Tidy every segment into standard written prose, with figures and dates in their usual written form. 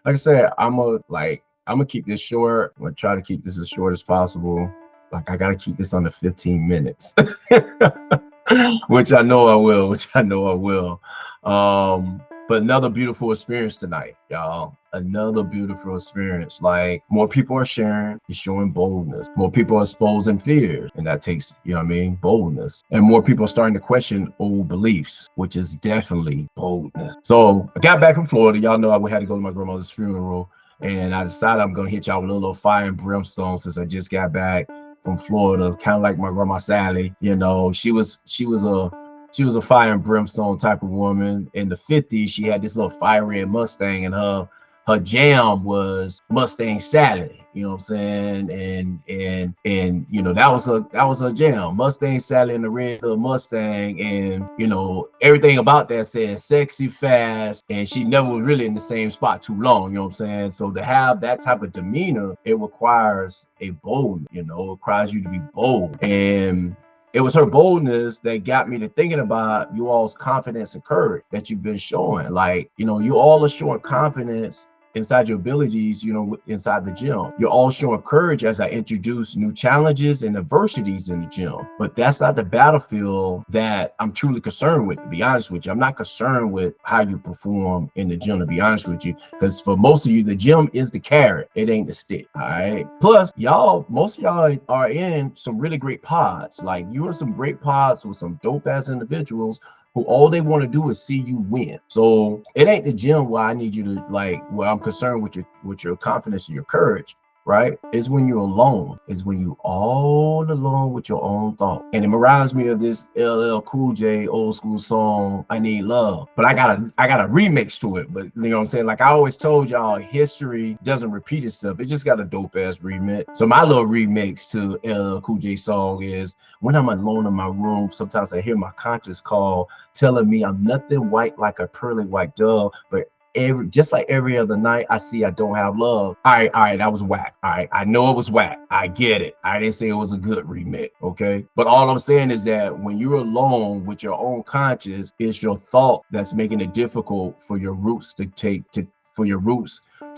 like I said, I'm gonna keep this short. I'm gonna try to keep this as short as possible. Like I gotta keep this under 15 minutes, which I know I will. Which I know I will. But another beautiful experience tonight, y'all. Another beautiful experience. Like more people are sharing, you're showing boldness. More people are exposing fears, and that takes, you know what I mean, boldness. And more people are starting to question old beliefs, which is definitely boldness. So I got back from Florida. Y'all know I had to go to my grandmother's funeral, and I decided I'm gonna hit y'all with a little fire and brimstone since I just got back from Florida, kind of like my grandma Sally. You know, she was a fire and brimstone type of woman. In the 50s, she had this little fire red Mustang, and her jam was Mustang Sally. You know what I'm saying? And you know, that was her jam. Mustang Sally and the red little Mustang. And you know, everything about that said sexy, fast, and she never was really in the same spot too long. You know what I'm saying? So to have that type of demeanor, it requires a bold, you know, it requires you to be bold. And it was her boldness that got me to thinking about you all's confidence and courage that you've been showing. Like, you know, you all are showing confidence inside your abilities, you know, inside the gym. You're all showing courage as I introduce new challenges and adversities in the gym. But that's not the battlefield that I'm truly concerned with, to be honest with you. I'm not concerned with how you perform in the gym, to be honest with you. Because for most of you, the gym is the carrot. It ain't the stick. All right. Plus, most of y'all are in some really great pods. Like you're in some great pods with some dope ass individuals who all they want to do is see you win. So it ain't the gym where I need you to where I'm concerned with your confidence and your courage, right? Is when you're alone, is when you all alone with your own thought. And it reminds me of this LL Cool J old school song, I Need Love. But I got a remix to it. But you know what I'm saying? Like I always told y'all, history doesn't repeat itself. It just got a dope ass remix. So my little remix to LL Cool J song is when I'm alone in my room, sometimes I hear my conscience call, telling me I'm nothing white like a pearly white dove, but just like every other night, I see I don't have love. All right, that was whack. All right, I know it was whack. I get it. I didn't say it was a good remix, okay? But all I'm saying is that when you're alone with your own conscience, it's your thought that's making it difficult for your roots to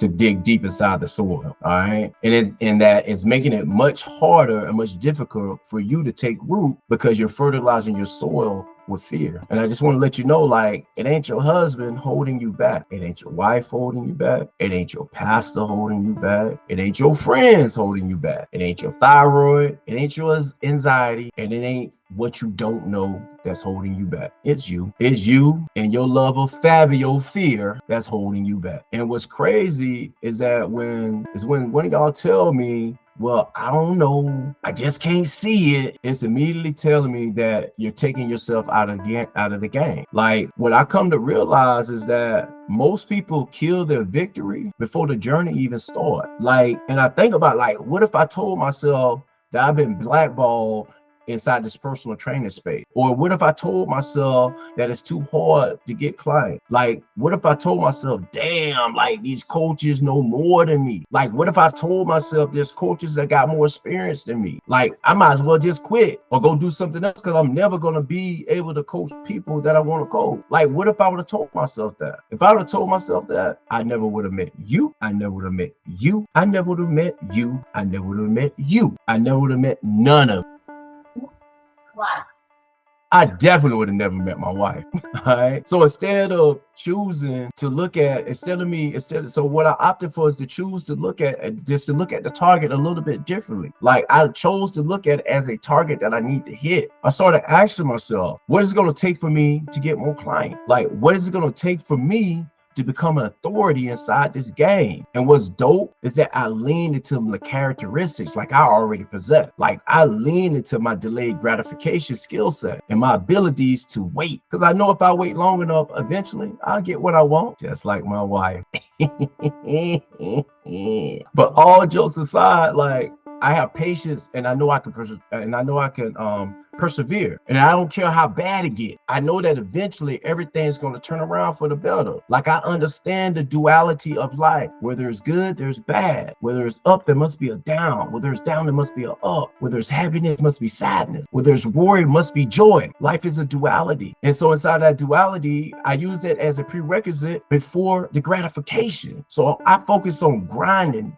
dig deep inside the soil. All right. And that is making it much harder and much difficult for you to take root because you're fertilizing your soil with fear. And I just want to let you know, like, it ain't your husband holding you back. It ain't your wife holding you back. It ain't your pastor holding you back. It ain't your friends holding you back. It ain't your thyroid. It ain't your anxiety. And it ain't what you don't know that's holding you back. It's you. It's you and your love of Fabio fear that's holding you back. And what's crazy is that when one of y'all tell me, well, I don't know, I just can't see it, it's immediately telling me that you're taking yourself out of the game. Like what I come to realize is that most people kill their victory before the journey even starts. Like, and I think about like, what if I told myself that I've been blackballed inside this personal training space? Or what if I told myself that it's too hard to get clients? Like, what if I told myself, damn, like these coaches know more than me? Like, what if I told myself there's coaches that got more experience than me? Like, I might as well just quit or go do something else because I'm never going to be able to coach people that I want to coach. Like, what if I would have told myself that? If I would have told myself that, I never would have met you. I never would have met you. I never would have met you. I never would have met you. I never would have met none of. Why? I definitely would have never met my wife. All right. So instead of choosing to look at, so what I opted for is to choose to look at, just to look at the target a little bit differently. Like I chose to look at it as a target that I need to hit. I started asking myself, what is it going to take for me to get more clients? Like, what is it going to take for me to become an authority inside this game? And what's dope is that I leaned into the characteristics like I already possess. Like I leaned into my delayed gratification skill set and my abilities to wait. Because I know if I wait long enough, eventually I'll get what I want, just like my wife. But all jokes aside, like I have patience, and I know I can persevere. And I don't care how bad it gets. I know that eventually everything's going to turn around for the better. Like, I understand the duality of life. Where there's good, there's bad. Where there's up, there must be a down. Where there's down, there must be a up. Where there's happiness, must be sadness. Where there's worry, must be joy. Life is a duality. And so inside that duality, I use it as a prerequisite before the gratification. So I focus on grinding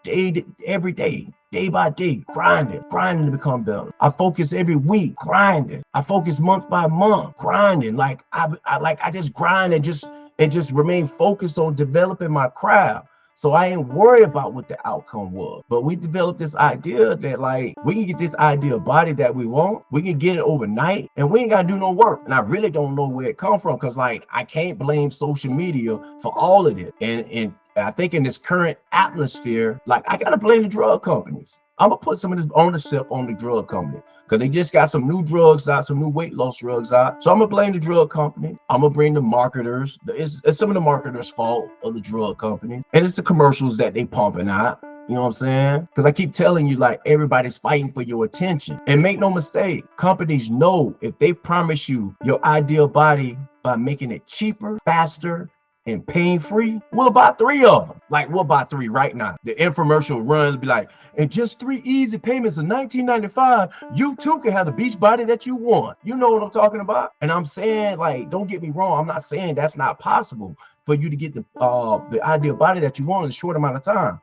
every day. Day by day, grinding to become better. I focus every week, grinding. I focus month by month, grinding. Like I just grind and just remain focused on developing my craft. So I ain't worried about what the outcome was. But we developed this idea that, like, we can get this ideal body that we want. We can get it overnight, and we ain't got to do no work. And I really don't know where it come from, because, like, I can't blame social media for all of it. And I think in this current atmosphere, like, I got to blame the drug companies. I'm going to put some of this ownership on the drug company, because they just got some new drugs out, some new weight loss drugs out. So I'm going to blame the drug company. I'm going to bring the marketers. It's some of the marketers' fault of the drug companies. And it's the commercials that they pumping out. You know what I'm saying? Because I keep telling you, like, everybody's fighting for your attention. And make no mistake, companies know if they promise you your ideal body by making it cheaper, faster, and pain-free, we'll buy 3 of them. Like, we'll buy 3 right now. The infomercial runs be like, and just 3 easy payments of $19.95, you too can have the beach body that you want. You know what I'm talking about? And I'm saying, like, don't get me wrong, I'm not saying that's not possible for you to get the ideal body that you want in a short amount of time.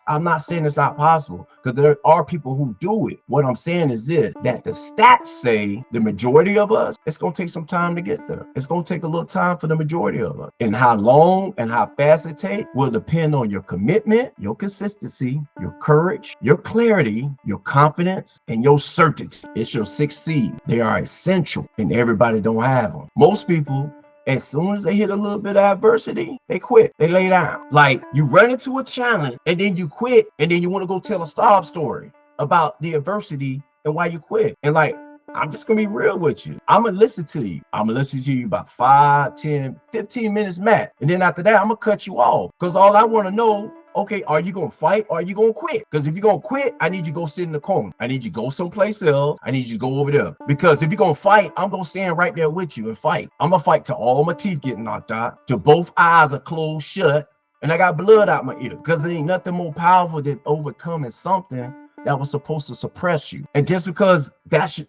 I'm not saying it's not possible, because there are people who do it. What I'm saying is this, that the stats say the majority of us, it's going to take some time to get there. It's going to take a little time for the majority of us. And how long and how fast it takes will depend on your commitment, your consistency, your courage, your clarity, your confidence, and your certainty. It's your 6 C's. They are essential, and everybody don't have them. Most people, as soon as they hit a little bit of adversity, they quit. They lay down. Like, you run into a challenge and then you quit, and then you want to go tell a sob story about the adversity and why you quit. And, like, I'm just going to be real with you. I'm going to listen to you. I'm going to listen to you about 5, 10, 15 minutes max. And then after that, I'm going to cut you off, because all I want to know, okay, are you going to fight or are you going to quit? Because if you're going to quit, I need you to go sit in the corner. I need you to go someplace else. I need you to go over there. Because if you're going to fight, I'm going to stand right there with you and fight. I'm going to fight till all my teeth get knocked out, till both eyes are closed shut, and I got blood out my ear. Because there ain't nothing more powerful than overcoming something that was supposed to suppress you. And just because that's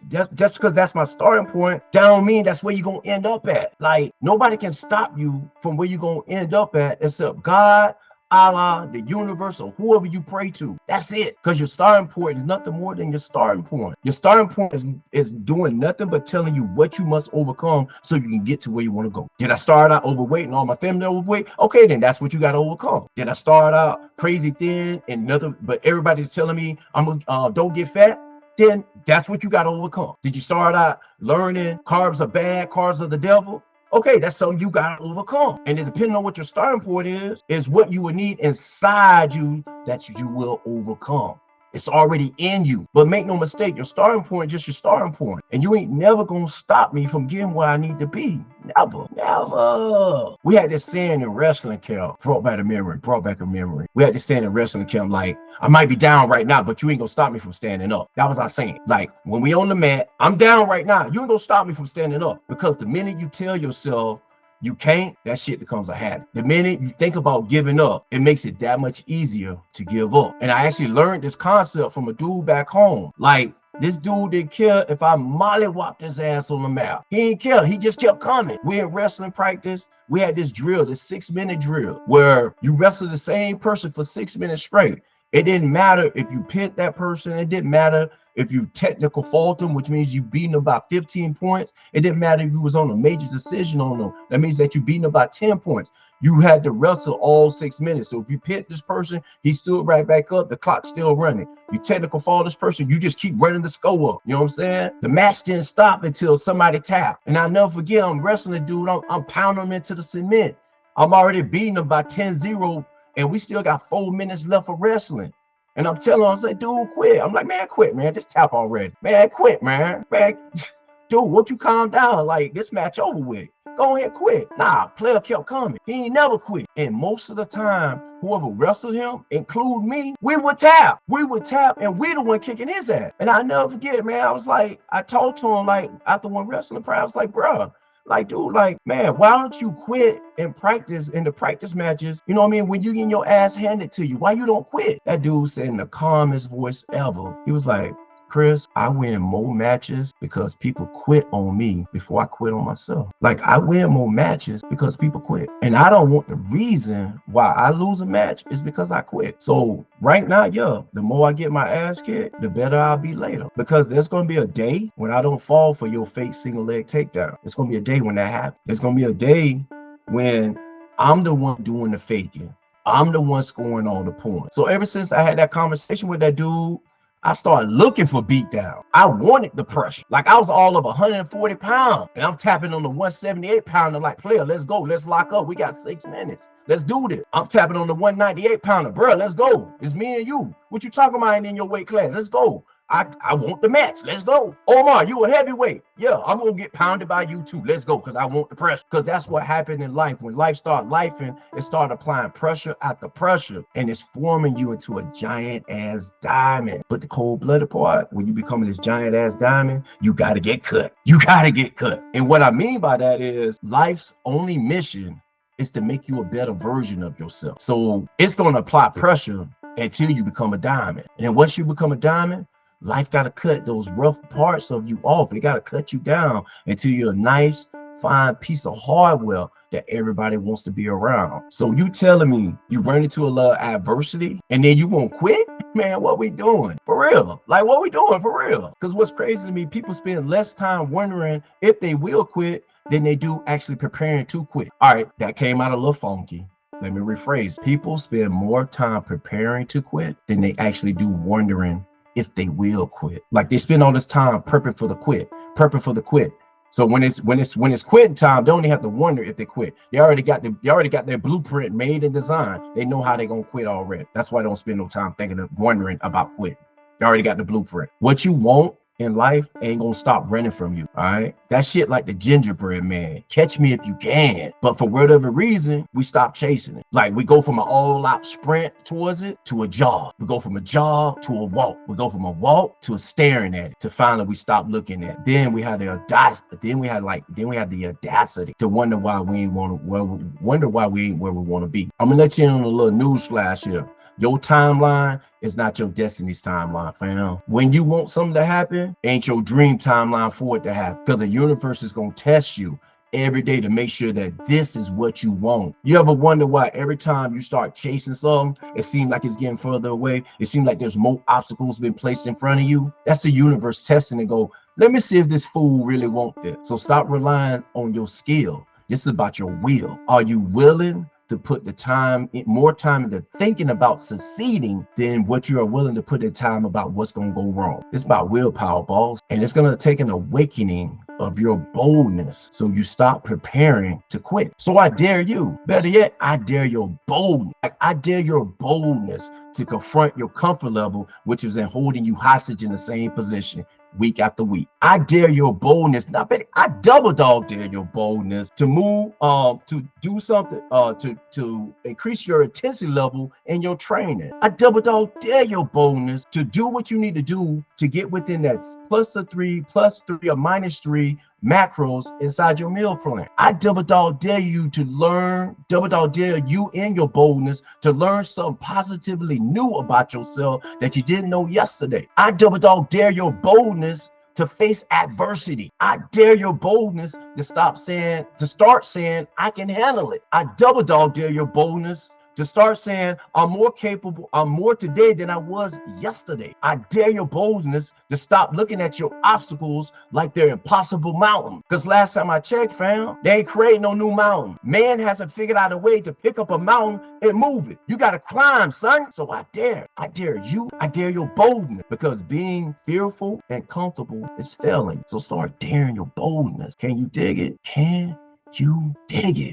my starting point, that don't mean that's where you're going to end up at. Like, nobody can stop you from where you're going to end up at except God, Allah, the universe, or whoever you pray to. That's it. Because your starting point is nothing more than your starting point. Your starting point is doing nothing but telling you what you must overcome so you can get to where you want to go. Did I start out overweight and all my family overweight? Okay, then that's what you got to overcome. Did I start out crazy thin and nothing, but everybody's telling me don't get fat? Then that's what you got to overcome. Did you start out learning carbs are bad, carbs are the devil? Okay, that's something you got to overcome. And then depending on what your starting point is what you will need inside you that you will overcome. It's already in you. But make no mistake, your starting point is just your starting point. And you ain't never going to stop me from getting where I need to be. Never. We had this saying in wrestling camp, brought back a memory. We had this saying in wrestling camp, like, I might be down right now, but you ain't going to stop me from standing up. That was our saying. Like, when we on the mat, I'm down right now. You ain't going to stop me from standing up. Because the minute you tell yourself you can't, that shit becomes a habit. The minute you think about giving up, it makes it that much easier to give up. And I actually learned this concept from a dude back home. Like, this dude didn't care if I mollywopped his ass on the mat. He didn't care. He just kept coming. We in wrestling practice, we had this drill, this 6-minute drill, where you wrestle the same person for 6 minutes straight. It didn't matter if you pinned that person. It didn't matter if you technical fault them, which means you beating them by 15 points. It didn't matter if you was on a major decision on them. That means that you beating them by 10 points. You had to wrestle all 6 minutes. So if you pinned this person, he stood right back up. The clock's still running. You technical fault this person, you just keep running the score up. You know what I'm saying? The match didn't stop until somebody tapped. And I'll never forget, I'm wrestling a dude. I'm pounding him into the cement. I'm already beating him by 10-0. And we still got 4 minutes left of wrestling. And I'm telling him, I say, dude, quit. I'm like, man, quit, man. Just tap already. Man, quit, man. Man, dude, won't you calm down? Like, this match over with. Go ahead, quit. Nah, player kept coming. He ain't never quit. And most of the time, whoever wrestled him, include me, we would tap. We would tap, and we the one kicking his ass. And I never forget, man. I was like, I talked to him like after one wrestling practice, I was like, bruh, like, dude, like, man, why don't you quit and practice in the practice matches? You know what I mean? When you get your ass handed to you, why you don't quit? That dude said in the calmest voice ever, he was like, Chris, I win more matches because people quit on me before I quit on myself. Like, I win more matches because people quit. And I don't want the reason why I lose a match is because I quit. So right now, yeah, the more I get my ass kicked, the better I'll be later. Because there's going to be a day when I don't fall for your fake single leg takedown. It's going to be a day when that happens. There's going to be a day when I'm the one doing the faking. I'm the one scoring all the points. So ever since I had that conversation with that dude, I started looking for beatdown. I wanted the pressure. Like, I was all of 140 pounds, and I'm tapping on the 178 pounder like, player, let's go. Let's lock up. We got 6 minutes. Let's do this. I'm tapping on the 198 pounder. Bro, let's go. It's me and you. What you talking about in your weight class? Let's go. I want the match. Let's go. Omar, you a heavyweight. Yeah, I'm going to get pounded by you too. Let's go, because I want the pressure. Because that's what happened in life. When life started lifing, it started applying pressure after pressure, and it's forming you into a giant-ass diamond. But the cold-blooded part, when you become this giant-ass diamond, you got to get cut. You got to get cut. And what I mean by that is life's only mission is to make you a better version of yourself. So it's going to apply pressure until you become a diamond. And then once you become a diamond, life got to cut those rough parts of you off. It got to cut you down until you're a nice, fine piece of hardware that everybody wants to be around. So you telling me you run into a lot of adversity and then you won't quit? Man, what we doing? For real. Like, what we doing for real? Because what's crazy to me, people spend less time wondering if they will quit than they do actually preparing to quit. All right, that came out a little funky. Let me rephrase. People spend more time preparing to quit than they actually do wondering if they will quit. Like, they spend all this time prepping for the quit, prepping for the quit. So when it's quitting time, they don't even have to wonder if they quit. They already got their blueprint made and designed. They know how they're gonna quit already. That's why they don't spend no time thinking of wondering about quitting. They already got the blueprint. What you want in life ain't gonna stop running from you. All right, that shit like the gingerbread man. Catch me if you can. But for whatever reason, we stop chasing it. Like, we go from an all-out sprint towards it to a jog. We go from a jog to a walk. We go from a walk to a staring at it. To finally we stop looking at it. Then we had the audacity. Then we had the audacity to wonder why we ain't want to. Wonder why we ain't where we want to be. I'm gonna let you in on a little news flash here. Your timeline is not your destiny's timeline, fam. When you want something to happen, ain't your dream timeline for it to happen. Because the universe is going to test you every day to make sure that this is what you want. You ever wonder why every time you start chasing something, it seems like it's getting further away? It seems like there's more obstacles been placed in front of you? That's the universe testing and go, let me see if this fool really want this. So stop relying on your skill. This is about your will. Are you willing to put the time, more time into thinking about succeeding than what you are willing to put in time about what's going to go wrong? It's about willpower, balls. And it's going to take an awakening of your boldness so you stop preparing to quit. So I dare you. Better yet, I dare your boldness. Like, I dare your boldness to confront your comfort level, which is in holding you hostage in the same position week after week. I dare your boldness. Not better, I double dog dare your boldness to move, to do something, to increase your intensity level in your training. I double dog dare your boldness to do what you need to do to get within that +3 or -3 macros inside your meal plan. I double dog dare you to learn, double dog dare you in your boldness to learn something positively new about yourself that you didn't know yesterday. I double dog dare your boldness to face adversity. I dare your boldness to start saying, I can handle it. I double dog dare your boldness to start saying, I'm more capable, I'm more today than I was yesterday. I dare your boldness to stop looking at your obstacles like they're impossible mountains. Because last time I checked, fam, they ain't creating no new mountain. Man hasn't figured out a way to pick up a mountain and move it. You got to climb, son. So I dare you, I dare your boldness, because being fearful and comfortable is failing. So start daring your boldness. Can you dig it? Can you dig it?